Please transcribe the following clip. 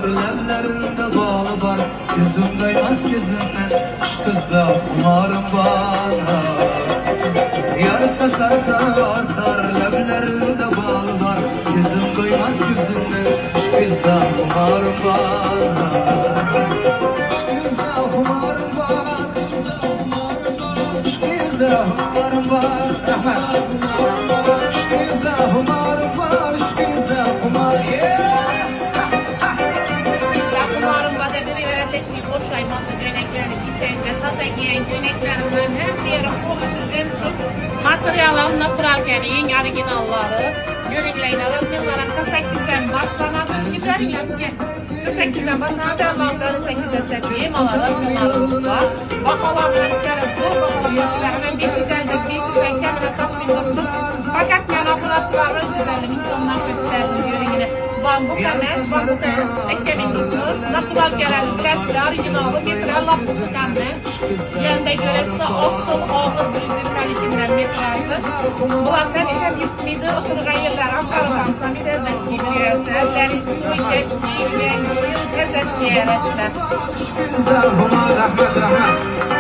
Ləblərində balı var, gözüm doymaz gözündən. Şu kızda umarım bana. Yarı saçları tartar, ləblərində balı var, gözüm doymaz gözündən. Şu kızda umarım bana. Şu kızda umarım bana. Şu kızda umarım bana. Rahmet. Şu kızda umarım bana. Şu kızda umarım bana. Materialım natural geliyin orijinalları. Görünleyin razmiyonların 8'den başlanadı. Giderim ki 8'den başlanadı. Allah'ları 8'e çekeyim. Alalım bunlarımız var. Bakalım isteriz. Zor bakalım. Hemen 500'den de 500'den kendine satmayayım. Fakat ben akılatçıların güzelliğini sonuna kötülerini görün yine. Bu kames, bu da ekemindikimiz. Natural gelen presle orijinalı getiren lapısı kames. Yerinde göresi de asıl ağır brizin kalitinden metrajı. Bunlar ben yükmüydü. Oturgan yerler Ankara'dan bir de zetki bir yerse. Deniz, suyu, geçtiği ve yıl zetki yeresi. Rahmet rahmet.